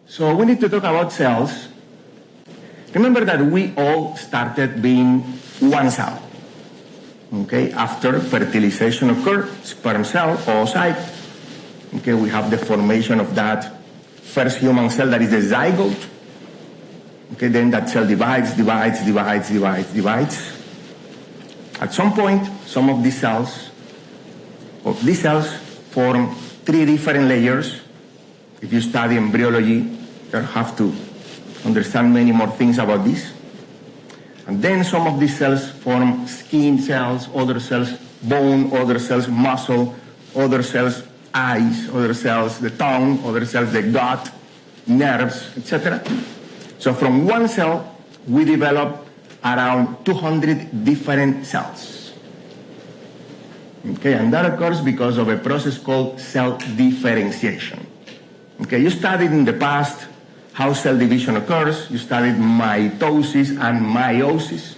So we need to talk about cells. Remember that we all started being one cell. Okay, after fertilization occurred, sperm cell, oocyte. Okay, we have the formation of that first human cell that is the zygote. Okay, then that cell divides. At some point, some of these cells form 3 different layers. If you study embryology, you have to understand many more things about this. And then some of these cells form skin cells, other cells bone, other cells muscle, other cells eyes, other cells the tongue, other cells the gut, nerves, etc. So from one cell, we develop around 200 different cells. Okay, and that occurs because of a process called cell differentiation. Okay, you studied in the past how cell division occurs. You studied mitosis and meiosis.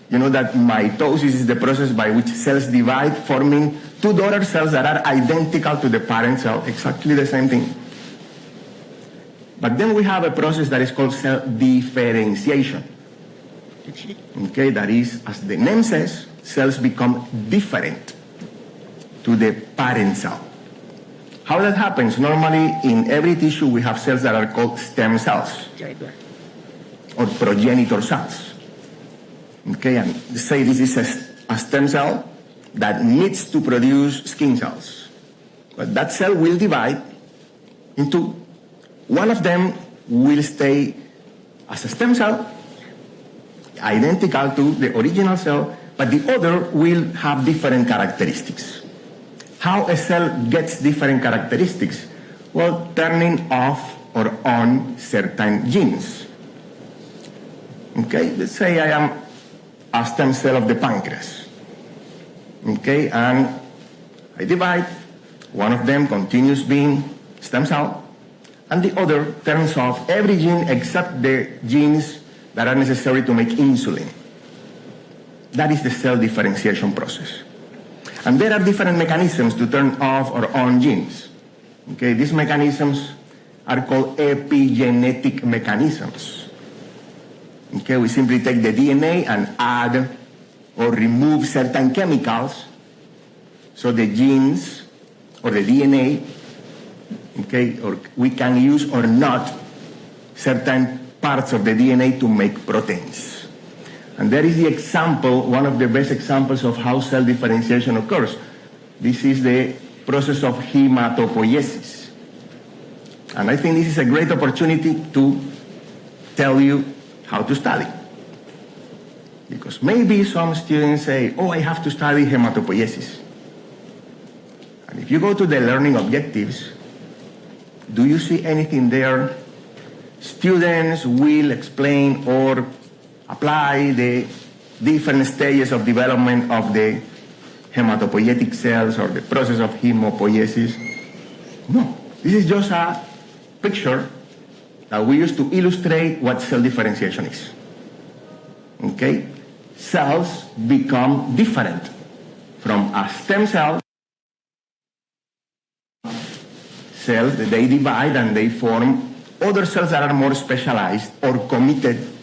You know that mitosis is the process by which cells divide, forming 2 daughter cells that are identical to the parent cell, exactly the same thing. But then we have a process that is called cell differentiation. Okay, that is, as the name says, cells become different to the parent cell. How that happens? Normally, in every tissue, we have cells that are called stem cells or progenitor cells. Okay, and say this is a stem cell that needs to produce skin cells. But that cell will divide into, one of them will stay as a stem cell, identical to the original cell, but the other will have different characteristics. How a cell gets different characteristics? Well, turning off or on certain genes. Okay, let's say I am a stem cell of the pancreas. Okay, and I divide. One of them continues being stem cell, and the other turns off every gene except the genes that are necessary to make insulin. That is the cell differentiation process. And there are different mechanisms to turn off or on genes. Okay, these mechanisms are called epigenetic mechanisms. Okay, we simply take the DNA and add or remove certain chemicals so the genes or the DNA, okay, or we can use or not certain parts of the DNA to make proteins. And there is the example, one of the best examples of how cell differentiation occurs. This is the process of hematopoiesis. And I think this is a great opportunity to tell you how to study. Because maybe some students say, oh, I have to study hematopoiesis. And if you go to the learning objectives, do you see anything there? Students will explain or apply the different stages of development of the hematopoietic cells or the process of hemopoiesis. No, this is just a picture that we use to illustrate what cell differentiation is. Okay? Cells become different from a stem cell. Cells, they divide and they form other cells that are more specialized or committed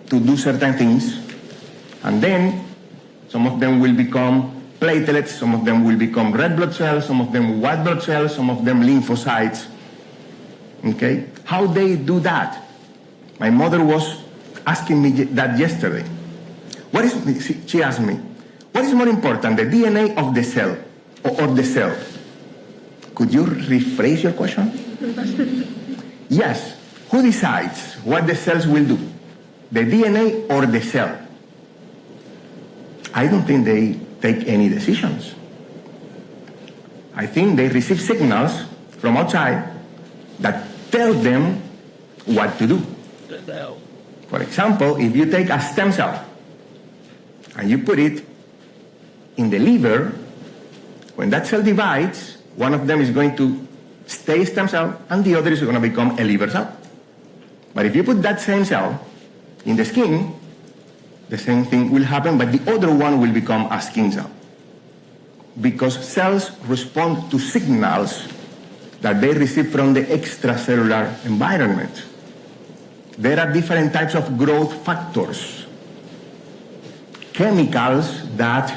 to do certain things, and then some of them will become platelets, some of them will become red blood cells, some of them white blood cells, some of them lymphocytes. Okay? How they do that? My mother was asking me that yesterday. She asked me, what is more important, the DNA of the cell or the cell? Could you rephrase your question? Yes. Who decides what the cells will do? The DNA or the cell? I don't think they take any decisions. I think they receive signals from outside that tell them what to do. For example, if you take a stem cell and you put it in the liver, when that cell divides, one of them is going to stay stem cell and the other is going to become a liver cell. But if you put that same cell in the skin, the same thing will happen, but the other one will become a skin cell. Because cells respond to signals that they receive from the extracellular environment. There are different types of growth factors, chemicals that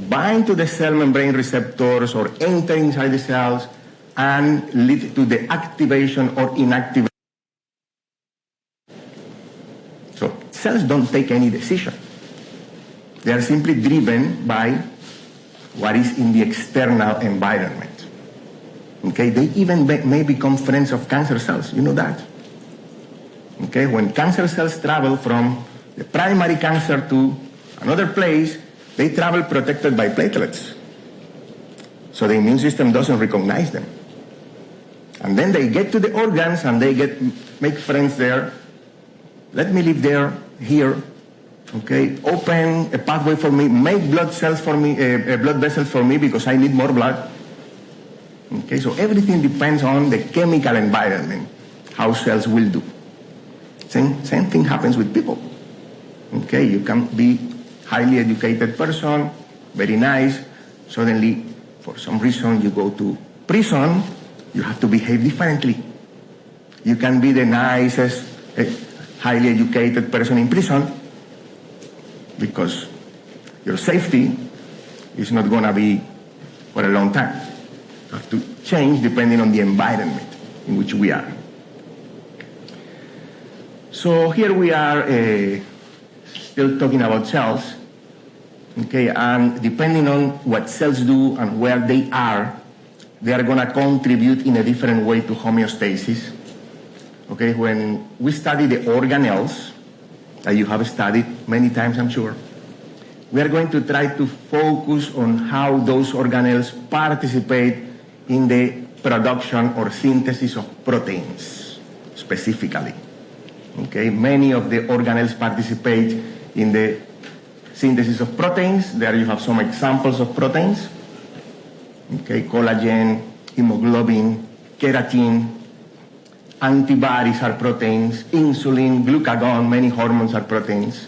bind to the cell membrane receptors or enter inside the cells and lead to the activation or inactivation. So cells don't take any decision. They are simply driven by what is in the external environment. Okay, they even may become friends of cancer cells, you know that. Okay, when cancer cells travel from the primary cancer to another place, they travel protected by platelets. So the immune system doesn't recognize them. And then they get to the organs and they make friends there. Let me live there, here. Okay, open a pathway for me, make blood cells for me, blood vessels for me because I need more blood. Okay, so everything depends on the chemical environment, how cells will do. Same thing happens with people. Okay, you can be highly educated person, very nice. Suddenly, for some reason, you go to prison, you have to behave differently. You can be the nicest, highly educated person in prison because your safety is not going to be for a long time. You have to change depending on the environment in which we are. So here we are still talking about cells, okay, and depending on what cells do and where they are going to contribute in a different way to homeostasis. Okay, when we study the organelles, that you have studied many times, I'm sure, we are going to try to focus on how those organelles participate in the production or synthesis of proteins, specifically. Okay, many of the organelles participate in the synthesis of proteins. There you have some examples of proteins. Okay, collagen, hemoglobin, keratin, antibodies are proteins, insulin, glucagon, many hormones are proteins.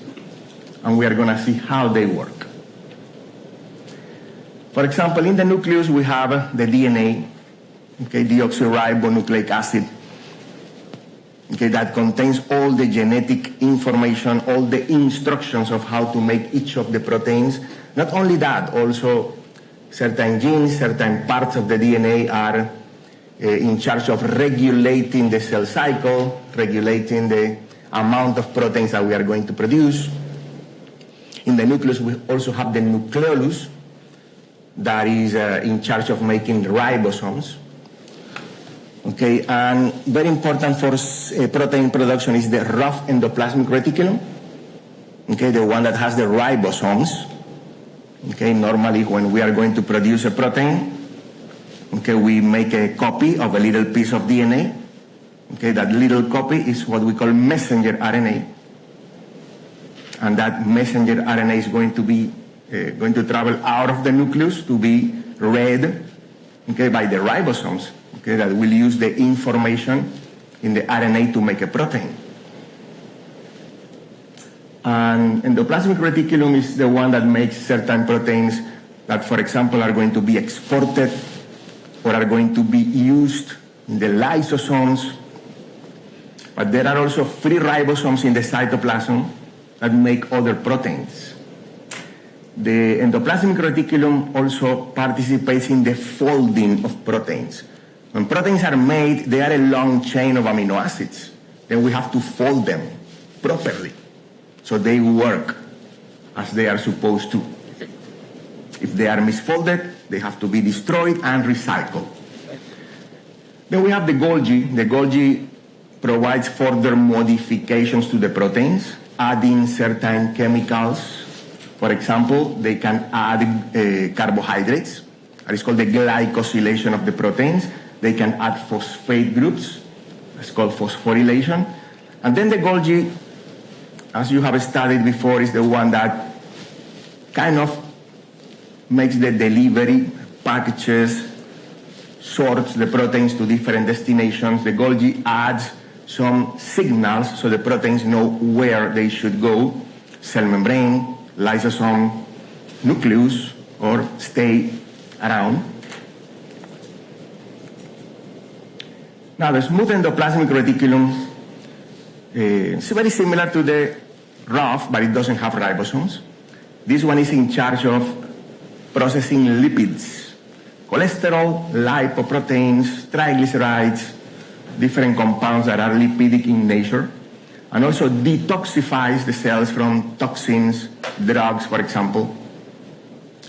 And we are going to see how they work. For example, in the nucleus we have the DNA, okay, deoxyribonucleic acid. Okay, that contains all the genetic information, all the instructions of how to make each of the proteins. Not only that, also certain genes, certain parts of the DNA are in charge of regulating the cell cycle, regulating the amount of proteins that we are going to produce. In the nucleus, we also have the nucleolus that is in charge of making ribosomes. Okay, and very important for protein production is the rough endoplasmic reticulum. Okay, the one that has the ribosomes. Okay, normally when we are going to produce a protein, okay, we make a copy of a little piece of DNA. Okay, that little copy is what we call messenger RNA. And that messenger RNA is going to travel out of the nucleus to be read, okay, by the ribosomes. Okay, that will use the information in the RNA to make a protein. And endoplasmic reticulum is the one that makes certain proteins that, for example, are going to be exported or are going to be used in the lysosomes. But there are also free ribosomes in the cytoplasm that make other proteins. The endoplasmic reticulum also participates in the folding of proteins. When proteins are made, they are a long chain of amino acids. Then we have to fold them properly so they work as they are supposed to. If they are misfolded, they have to be destroyed and recycled. Then we have the Golgi. The Golgi provides further modifications to the proteins, adding certain chemicals. For example, they can add carbohydrates. That is called the glycosylation of the proteins. They can add phosphate groups. It's called phosphorylation. And then the Golgi, as you have studied before, is the one that kind of makes the delivery, packages, sorts the proteins to different destinations. The Golgi adds some signals so the proteins know where they should go: cell membrane, lysosome, nucleus, or stay around. Now, the smooth endoplasmic reticulum is very similar to the rough, but it doesn't have ribosomes. This one is in charge of processing lipids, cholesterol, lipoproteins, triglycerides, different compounds that are lipidic in nature, and also detoxifies the cells from toxins, drugs, for example.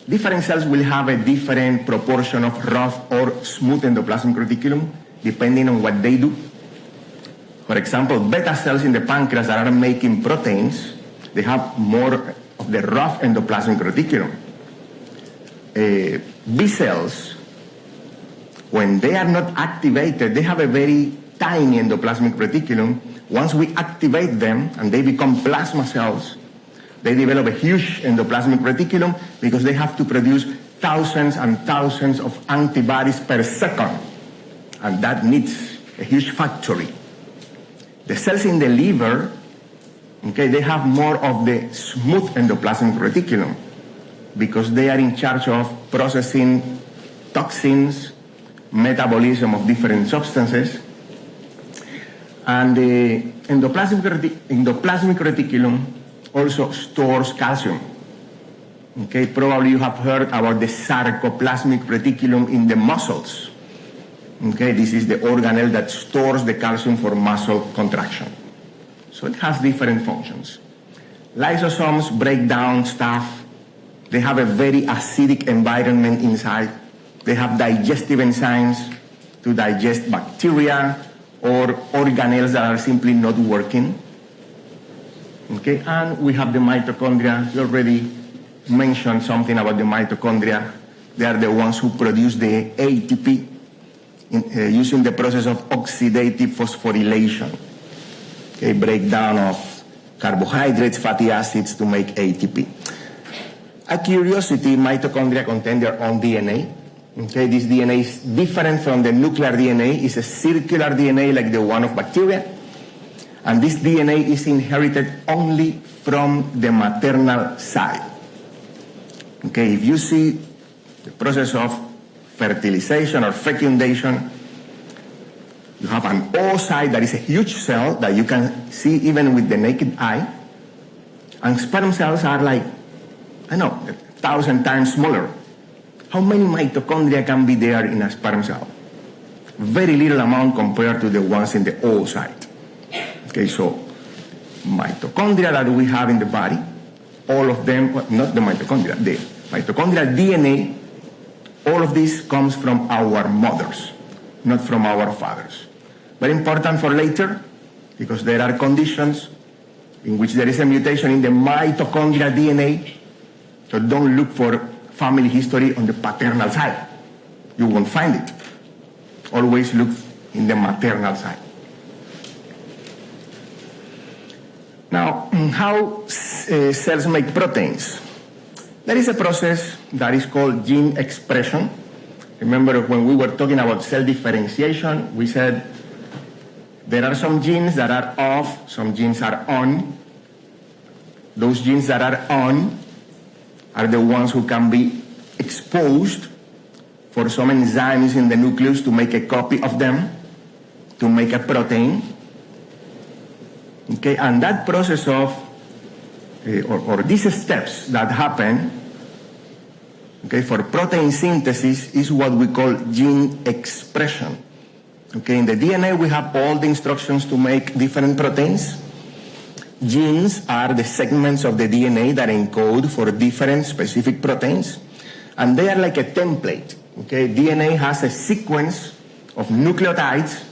Different cells will have a different proportion of rough or smooth endoplasmic reticulum, depending on what they do. For example, beta cells in the pancreas that are making proteins, they have more of the rough endoplasmic reticulum. B cells, when they are not activated, they have a very tiny endoplasmic reticulum. Once we activate them and they become plasma cells, they develop a huge endoplasmic reticulum because they have to produce thousands and thousands of antibodies per second. And that needs a huge factory. The cells in the liver, okay, they have more of the smooth endoplasmic reticulum because they are in charge of processing toxins, metabolism of different substances. And the endoplasmic reticulum also stores calcium. Okay, probably you have heard about the sarcoplasmic reticulum in the muscles. Okay, this is the organelle that stores the calcium for muscle contraction. So it has different functions. Lysosomes break down stuff. They have a very acidic environment inside. They have digestive enzymes to digest bacteria or organelles that are simply not working. Okay, and we have the mitochondria. We already mentioned something about the mitochondria. They are the ones who produce the ATP using the process of oxidative phosphorylation. Okay, breakdown of carbohydrates, fatty acids to make ATP. A curiosity, mitochondria contain their own DNA. Okay, this DNA is different from the nuclear DNA. It's a circular DNA like the one of bacteria. And this DNA is inherited only from the maternal side. Okay, if you see the process of fertilization or fecundation, you have an oocyte that is a huge cell that you can see even with the naked eye. And sperm cells are like, 1,000 times smaller. How many mitochondria can be there in a sperm cell? Very little amount compared to the ones in the oocyte. Okay, so mitochondria that we have in the body, all of them, not the mitochondria, the mitochondrial DNA, all of this comes from our mothers, not from our fathers. Very important for later, because there are conditions in which there is a mutation in the mitochondrial DNA, so don't look for family history on the paternal side. You won't find it. Always look in the maternal side. Now, how cells make proteins? There is a process that is called gene expression. Remember when we were talking about cell differentiation, we said there are some genes that are off, some genes are on. Those genes that are on are the ones who can be exposed for some enzymes in the nucleus to make a copy of them, to make a protein. Okay, and that process of, or these steps that happen, okay, for protein synthesis is what we call gene expression. Okay, in the DNA we have all the instructions to make different proteins. Genes are the segments of the DNA that encode for different specific proteins, and they are like a template. Okay, DNA has a sequence of nucleotides,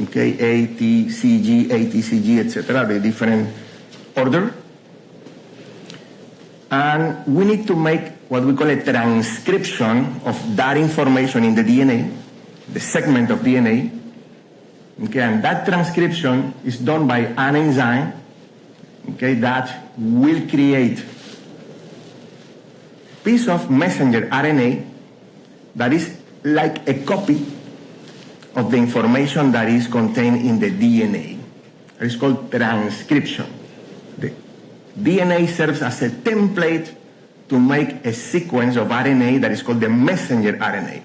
okay, A, T, C, G, A, T, C, G, etc., the different order. And we need to make what we call a transcription of that information in the DNA, the segment of DNA. Okay, and that transcription is done by an enzyme, okay, that will create a piece of messenger RNA that is like a copy of the information that is contained in the DNA. It is called transcription. The DNA serves as a template to make a sequence of RNA that is called the messenger RNA.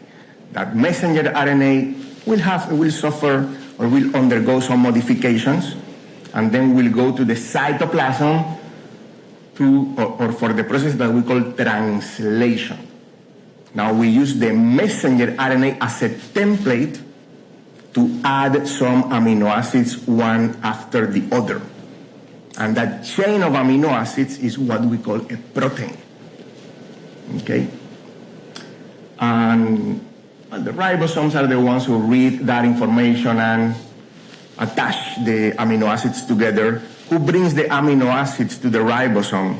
That messenger RNA will suffer or will undergo some modifications, and then will go to the cytoplasm or for the process that we call translation. Now we use the messenger RNA as a template to add some amino acids one after the other. And that chain of amino acids is what we call a protein. Okay? And the ribosomes are the ones who read that information and attach the amino acids together. Who brings the amino acids to the ribosome,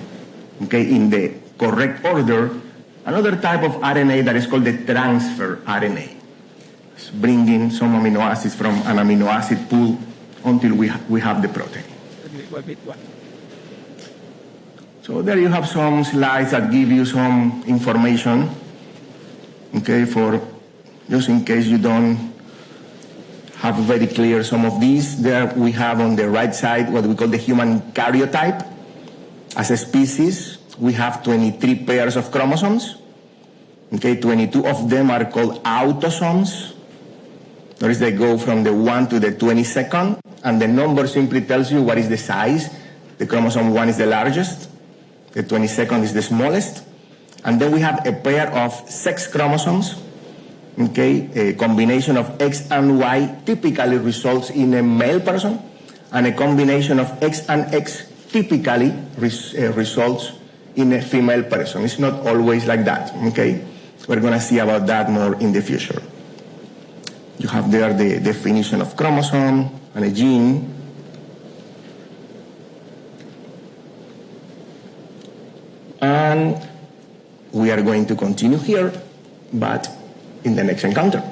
okay, in the correct order? Another type of RNA that is called the transfer RNA. It's bringing some amino acids from an amino acid pool until we have the protein. So there you have some slides that give you some information, okay, for just in case you don't have very clear some of these. There we have on the right side what we call the human karyotype. As a species, we have 23 pairs of chromosomes. Okay, 22 of them are called autosomes. Notice they go from the 1 to the 22nd, and the number simply tells you what is the size. The chromosome 1 is the largest, the 22nd is the smallest. And then we have a pair of sex chromosomes. Okay, a combination of X and Y typically results in a male person, and a combination of X and X typically results in a female person. It's not always like that, okay? We're gonna see about that more in the future. You have there the definition of chromosome and a gene. And we are going to continue here, but in the next encounter.